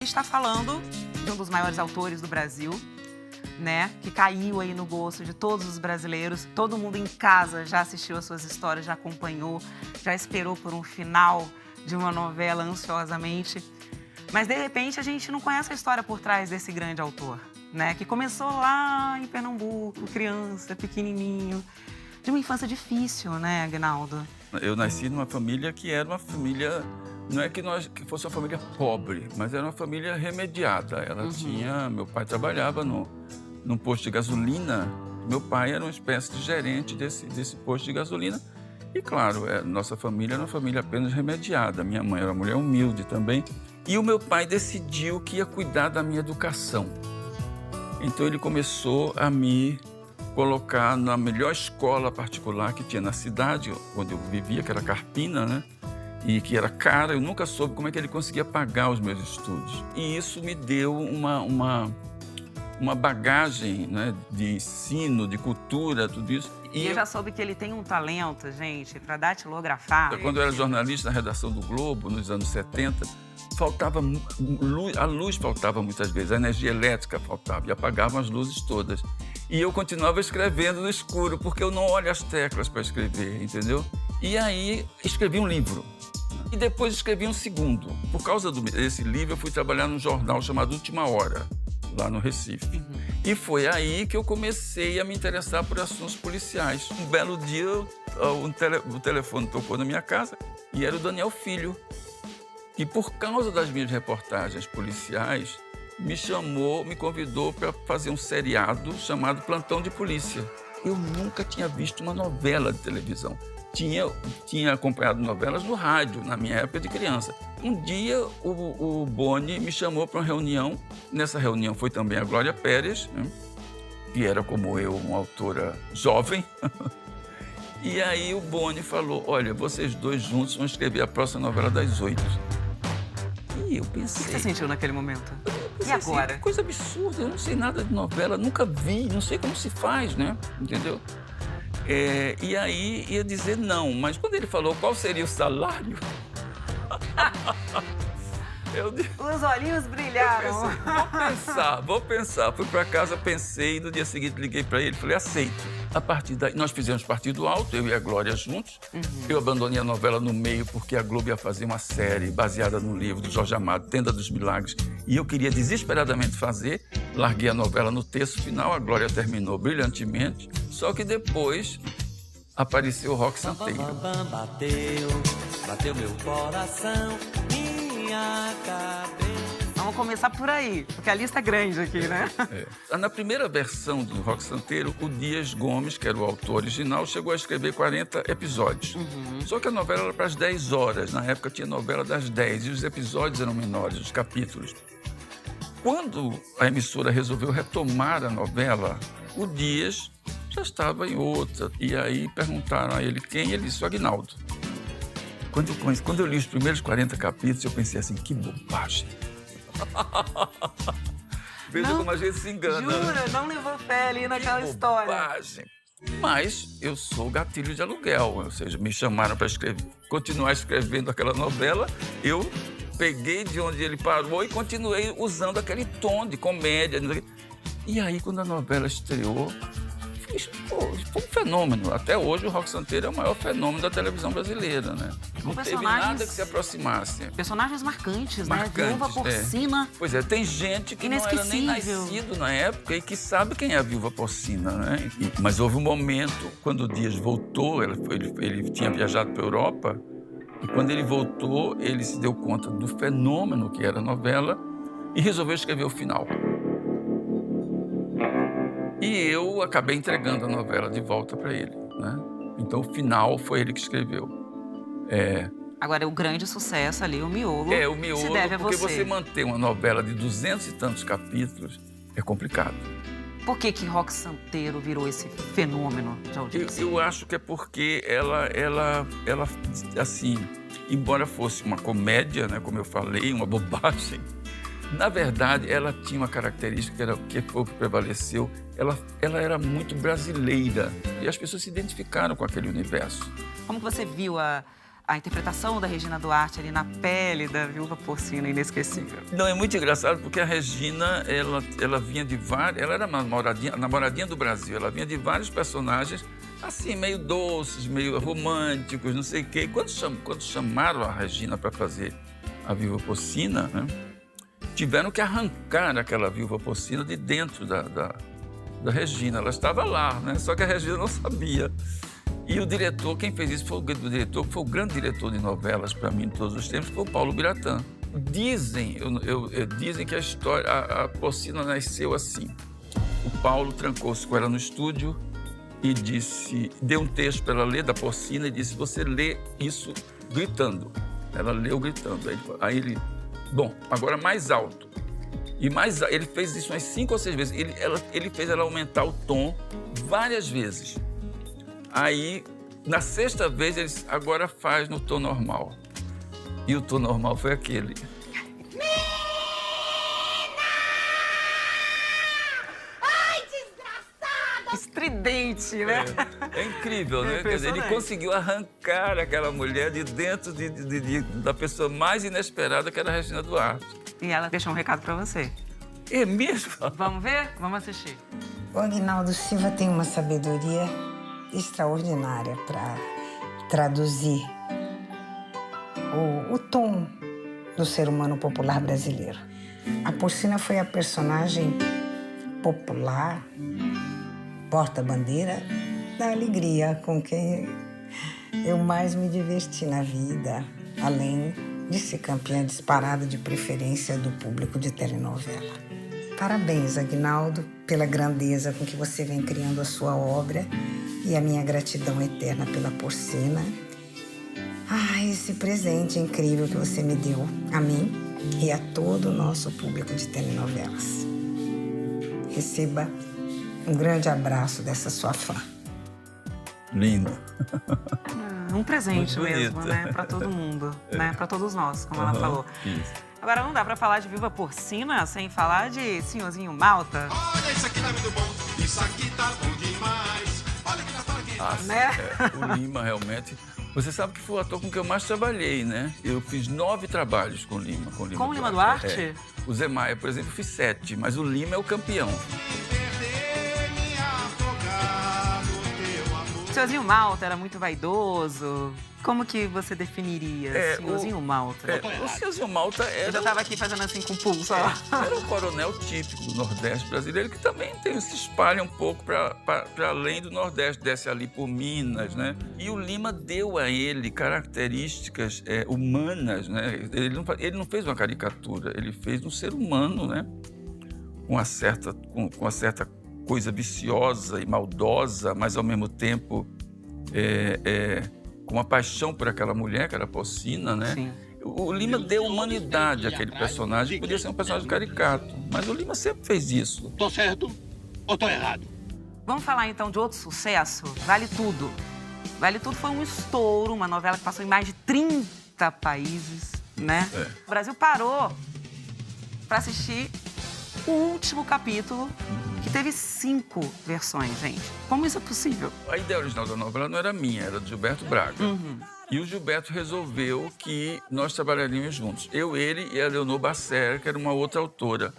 Está falando de um dos maiores autores do Brasil, né? Que caiu aí no gosto de todos os brasileiros. Todo mundo em casa já assistiu as suas histórias, já acompanhou, já esperou por um final de uma novela ansiosamente. Mas, de repente, a gente não conhece a história por trás desse grande autor, né? Que começou lá em Pernambuco, criança, pequenininho, de uma infância difícil, né, Aguinaldo? Eu nasci numa família que era uma família... Não é que fosse uma família pobre, mas era uma família remediada. Ela tinha... Meu pai trabalhava num posto de gasolina. Meu pai era uma espécie de gerente desse posto de gasolina. E, claro, nossa família era uma família apenas remediada. Minha mãe era uma mulher humilde também. E o meu pai decidiu que ia cuidar da minha educação. Então, ele começou a me colocar na melhor escola particular que tinha na cidade, onde eu vivia, que era Carpina, né? E que era cara. Eu nunca soube como é que ele conseguia pagar os meus estudos. E isso me deu uma bagagem, né, de ensino, de cultura, tudo isso. E eu já soube que ele tem um talento, gente, para datilografar. Quando eu era jornalista na redação do Globo, nos anos 70, faltava luz, a luz faltava muitas vezes, a energia elétrica faltava e apagavam as luzes todas. E eu continuava escrevendo no escuro, porque eu não olho as teclas para escrever, entendeu? E aí escrevi um livro. E depois escrevi um segundo. Por causa desse livro, eu fui trabalhar num jornal chamado Última Hora, lá no Recife. E foi aí que eu comecei a me interessar por assuntos policiais. Um belo dia, o telefone tocou na minha casa e era o Daniel Filho. E por causa das minhas reportagens policiais, me convidou para fazer um seriado chamado Plantão de Polícia. Eu nunca tinha visto uma novela de televisão. Tinha acompanhado novelas no rádio, na minha época de criança. Um dia, o Boni me chamou para uma reunião. Nessa reunião foi também a Glória Pérez, né? Que era, como eu, uma autora jovem. E aí o Boni falou, olha, vocês dois juntos vão escrever a próxima novela das 8. E eu pensei... O que você sentiu naquele momento? E agora? Assim, que coisa absurda, eu não sei nada de novela, nunca vi, não sei como se faz, né? Entendeu? E aí ia dizer não, mas quando ele falou qual seria o salário... Os olhinhos brilharam. Vou pensar. Fui para casa, pensei, e no dia seguinte liguei para ele, falei, aceito. A partir daí, nós fizemos Partido Alto, eu e a Glória juntos. Eu abandonei a novela no meio porque a Globo ia fazer uma série baseada no livro do Jorge Amado, Tenda dos Milagres, e eu queria desesperadamente fazer. Larguei a novela no terço final, a Glória terminou brilhantemente, só que depois apareceu o Rock Santeiro. Bateu meu coração, minha cabeça. Vamos começar por aí, porque a lista é grande aqui, né? Na primeira versão do Rock Santeiro, o Dias Gomes, que era o autor original, chegou a escrever 40 episódios. Só que a novela era para as 10 horas. Na época tinha novela das 10 e os episódios eram menores, os capítulos. Quando a emissora resolveu retomar a novela, o Dias já estava em outra. E aí perguntaram a ele quem, ele disse o Aguinaldo. Quando eu li os primeiros 40 capítulos, eu pensei assim, que bobagem. Veja como a gente se engana. Jura? Não levou fé ali naquela história. Bobagem. Mas eu sou gatilho de aluguel, ou seja, me chamaram para continuar escrevendo aquela novela, eu peguei de onde ele parou e continuei usando aquele tom de comédia. E aí, quando a novela estreou, foi um fenômeno. Até hoje, o Rock Santeiro é o maior fenômeno da televisão brasileira, né? Não teve nada que se aproximasse. Personagens marcantes, Marcantes, né? Viúva Porcina. Pois é, tem gente que não era nem nascido na época e que sabe quem é a Viúva Porcina, né? Mas houve um momento, quando o Dias voltou, ele tinha viajado para a Europa, e quando ele voltou, ele se deu conta do fenômeno que era a novela e resolveu escrever o final. E eu acabei entregando a novela de volta para ele, né? Então, o final foi ele que escreveu. Agora, o grande sucesso ali, o miolo, o miolo, se deve a porque você. você manter uma novela de 200 e tantos capítulos é complicado. Por que Rock Santeiro virou esse fenômeno de audiência? Eu acho que é porque ela, assim, embora fosse uma comédia, né, como eu falei, uma bobagem, na verdade, ela tinha uma característica que foi o que prevaleceu. Ela era muito brasileira e as pessoas se identificaram com aquele universo. Como que você viu a a interpretação da Regina Duarte ali na pele da viúva porcina inesquecível. Não, é muito engraçado porque a Regina, ela vinha de vários... Ela era a namoradinha do Brasil. Ela vinha de vários personagens, assim, meio doces, meio românticos, não sei o quê. E quando chamaram a Regina para fazer a viúva porcina, né, tiveram que arrancar aquela viúva porcina de dentro da Regina. Ela estava lá, né? Só que a Regina não sabia. E o diretor, quem fez isso foi o diretor, que foi o grande diretor de novelas para mim em todos os tempos, foi o Paulo Biratã. Dizem que a história, a porcina nasceu assim. O Paulo trancou-se com ela no estúdio e deu um texto para ela ler da porcina e disse: você lê isso gritando. Ela leu gritando. Aí ele, bom, agora mais alto. E ele fez isso umas 5 ou 6 vezes. Ele fez ela aumentar o tom várias vezes. Aí, na 6ª vez, ele disse: agora faz no tom normal. E o tom normal foi aquele. Ai, desgraçada! Estridente, né? É incrível, né? Quer dizer, ele conseguiu arrancar aquela mulher de dentro da pessoa mais inesperada, que era a Regina Duarte. E ela deixou um recado pra você. É mesmo? Vamos ver? Vamos assistir. O Aguinaldo Silva tem uma sabedoria extraordinária para traduzir o tom do ser humano popular brasileiro. A porcina foi a personagem popular, porta-bandeira da alegria com quem eu mais me diverti na vida, além de ser campeã disparada de preferência do público de telenovela. Parabéns, Aguinaldo, pela grandeza com que você vem criando a sua obra e a minha gratidão eterna pela porcina. Esse presente incrível que você me deu a mim e a todo o nosso público de telenovelas. Receba um grande abraço dessa sua fã. Lindo. Um presente Muito mesmo, bonito. né? Pra todo mundo, né? Pra todos nós, como ela falou. Isso. Agora não dá pra falar de Viúva Porcina sem falar de Senhorzinho Malta, Olha, isso aqui tá muito bom, isso aqui tá bom demais. Olha que tá aqui. né? O Lima, realmente... Você sabe que foi o ator com que eu mais trabalhei, né? Eu fiz 9 trabalhos com o Lima. Com o Lima Duarte? É. O Zé Maia, por exemplo, eu fiz 7, mas o Lima é o campeão. O Senhorzinho Malta era muito vaidoso. Como que você definiria Senhorzinho Malta? O Senhorzinho Malta Eu era... já tava aqui fazendo assim com o pulso, ó. Era um coronel típico do Nordeste brasileiro, que também se espalha um pouco para além do Nordeste, desce ali por Minas, né? E o Lima deu a ele características humanas, né? Ele não fez uma caricatura, ele fez um ser humano, né? Com uma certa coisa viciosa e maldosa, mas ao mesmo tempo com uma paixão por aquela mulher, que era a porcina, né? Sim. O Lima deu humanidade àquele personagem, podia ser um personagem caricato, mas o Lima sempre fez isso. Tô certo ou tô errado? Vamos falar então de outro sucesso, Vale Tudo. Vale Tudo foi um estouro, uma novela que passou em mais de 30 países, né? O Brasil parou para assistir o último capítulo, que teve 5 versões, gente. Como isso é possível? A ideia original da novela não era minha, era do Gilberto Braga. E o Gilberto resolveu que nós trabalharíamos juntos. Eu, ele e a Leonor Bassera, que era uma outra autora.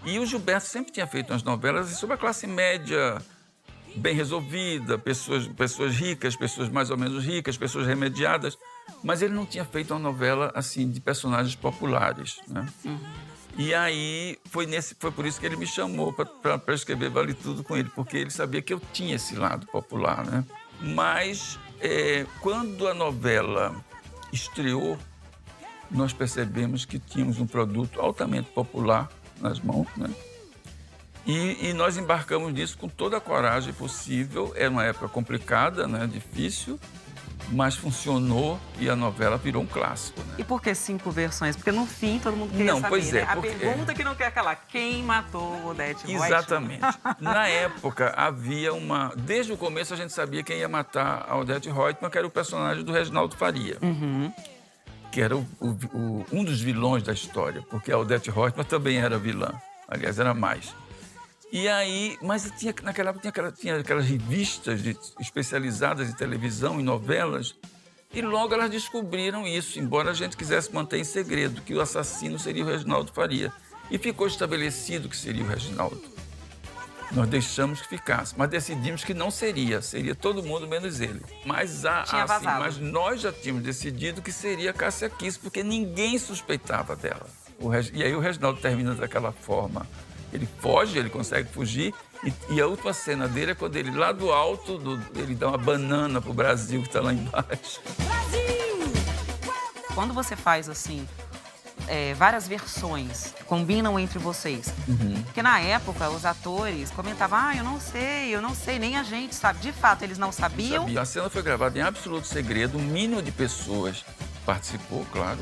E o Gilberto sempre tinha feito umas novelas sobre a classe média bem resolvida, pessoas ricas, pessoas mais ou menos ricas, pessoas remediadas. Mas ele não tinha feito uma novela assim de personagens populares, né? E aí foi por isso que ele me chamou para escrever Vale Tudo com ele, porque ele sabia que eu tinha esse lado popular, né? Mas quando a novela estreou, nós percebemos que tínhamos um produto altamente popular nas mãos, né? E nós embarcamos nisso com toda a coragem possível. Era uma época complicada, né? Difícil, mas funcionou e a novela virou um clássico, né? E por que 5 versões? Porque no fim todo mundo queria Não, saber, pois é, né? A porque- pergunta que não quer calar, quem matou Odete Roitman? Exatamente. Na época, havia uma... Desde o começo, a gente sabia quem ia matar a Odete Roitman, que era o personagem do Reginaldo Faria, que era um dos vilões da história, porque a Odete Roitman também era vilã. Aliás, era mais. E aí... Mas naquela época tinha aquelas revistas especializadas em televisão, em novelas, E logo elas descobriram isso, embora a gente quisesse manter em segredo, que o assassino seria o Reginaldo Faria. E ficou estabelecido que seria o Reginaldo. Nós deixamos que ficasse, mas decidimos que não seria. Seria todo mundo menos ele. Mas, mas nós já tínhamos decidido que seria a Cássia Kiss, porque ninguém suspeitava dela. E aí o Reginaldo termina daquela forma. Ele foge, ele consegue fugir. E a última cena dele é quando ele, lá do alto, ele dá uma banana pro Brasil, que está lá embaixo. Quando você faz, assim, várias versões, combinam entre vocês. Porque na época, os atores comentavam, eu não sei, nem a gente sabe. De fato, eles não sabiam. A cena foi gravada em absoluto segredo, um mínimo de pessoas participou, claro.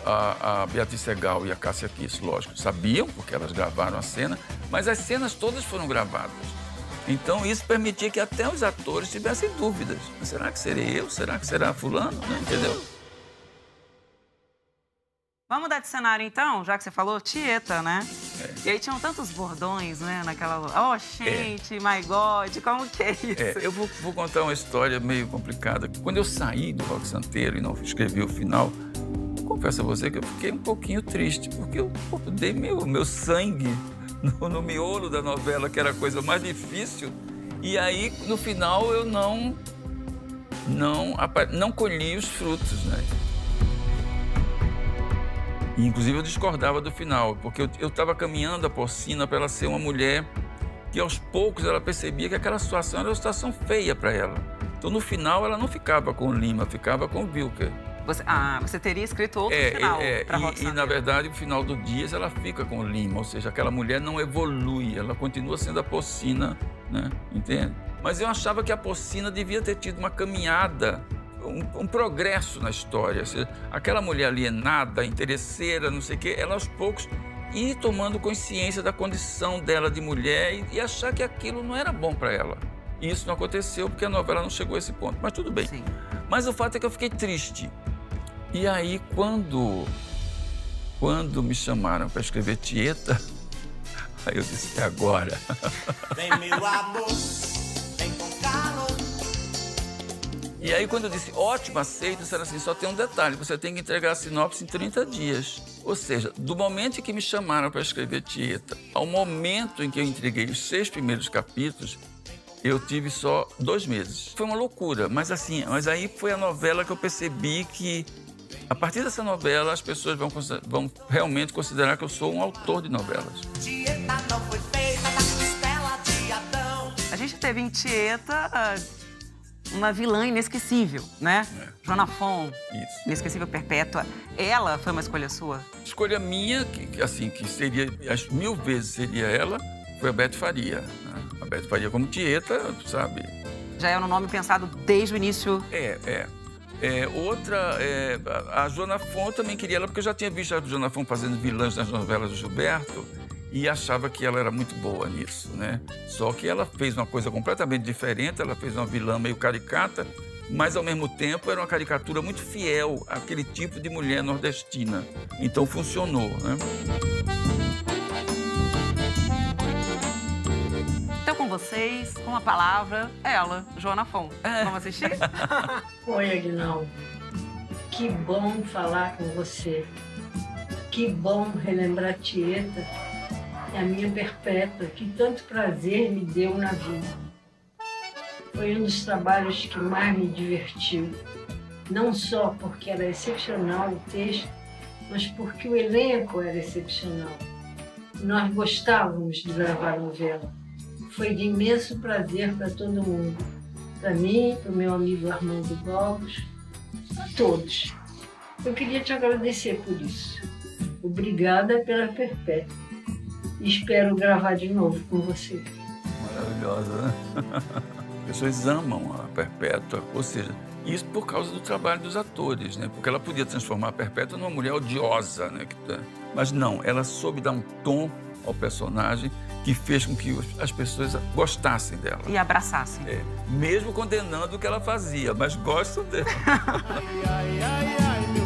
A Beatriz Segal e a Cássia Kiss, lógico, sabiam, porque elas gravaram a cena, mas as cenas todas foram gravadas. Então, isso permitia que até os atores tivessem dúvidas. Será que serei eu? Será que será fulano? Não, entendeu? Vamos mudar de cenário, então, já que você falou Tieta, né? E aí tinham tantos bordões, né, naquela... gente, my God, como que é isso? Eu vou contar uma história meio complicada. Quando eu saí do Roque Santeiro e não escrevi o final, confesso a você que eu fiquei um pouquinho triste, porque eu dei meu sangue no miolo da novela, que era a coisa mais difícil, e aí, no final, eu não colhi os frutos, né? E, inclusive, eu discordava do final, porque eu estava caminhando a Porcina para ela ser uma mulher que, aos poucos, ela percebia que aquela situação era uma situação feia para ela. Então, no final, ela não ficava com o Lima, ficava com o Wilker. Você teria escrito outro final para Roque Santeiro. E, na verdade, no final do Dias, ela fica com o Lima, ou seja, aquela mulher não evolui, ela continua sendo a Porcina, né? Entende? Mas eu achava que a Porcina devia ter tido uma caminhada, um progresso na história. Ou seja, aquela mulher alienada, interesseira, não sei o quê, ela aos poucos ir tomando consciência da condição dela de mulher e achar que aquilo não era bom para ela. E isso não aconteceu porque a novela não chegou a esse ponto. Mas tudo bem. Sim. Mas o fato é que eu fiquei triste. E aí, quando me chamaram para escrever Tieta, aí eu disse, é agora. Vem, meu amor, vem com calor. E aí, quando eu disse, ótimo, aceito, disseram assim, só tem um detalhe, você tem que entregar a sinopse em 30 dias. Ou seja, do momento em que me chamaram para escrever Tieta, ao momento em que eu entreguei os 6 primeiros capítulos, eu tive só 2 meses. Foi uma loucura, mas aí foi a novela que eu percebi que, a partir dessa novela, as pessoas vão realmente considerar que eu sou um autor de novelas. Tieta não foi feita da costela de Adão. A gente teve em Tieta uma vilã inesquecível, né? Joana Fon, Isso. inesquecível perpétua. Ela foi uma escolha sua? Escolha minha, que seria, as 1000 vezes seria ela, foi a Beth Faria. Né? A Beth Faria como Tieta, sabe? Já era um nome pensado desde o início? A Joana Fon também queria ela, porque eu já tinha visto a Joana Fon fazendo vilãs nas novelas do Gilberto e achava que ela era muito boa nisso, né? Só que ela fez uma coisa completamente diferente, ela fez uma vilã meio caricata, mas, ao mesmo tempo, era uma caricatura muito fiel àquele tipo de mulher nordestina. Então, funcionou, né? Então, com vocês, com a palavra, ela, Joana Fon. Vamos assistir? Oi, Aguinaldo. Que bom falar com você. Que bom relembrar Tieta, a minha perpétua, que tanto prazer me deu na vida. Foi um dos trabalhos que mais me divertiu. Não só porque era excepcional o texto, mas porque o elenco era excepcional. Nós gostávamos de gravar novela. Foi de imenso prazer para todo mundo. Para mim, para o meu amigo Armando Borges, a todos. Eu queria te agradecer por isso. Obrigada pela perpétua. E espero gravar de novo com você. Maravilhosa, né? As pessoas amam a Perpétua, ou seja, isso por causa do trabalho dos atores, né? Porque ela podia transformar a Perpétua numa mulher odiosa, né? Mas não, ela soube dar um tom ao personagem que fez com que as pessoas gostassem dela. E abraçassem. Mesmo condenando o que ela fazia, mas gostam dela. Ai, ai, ai, ai, meu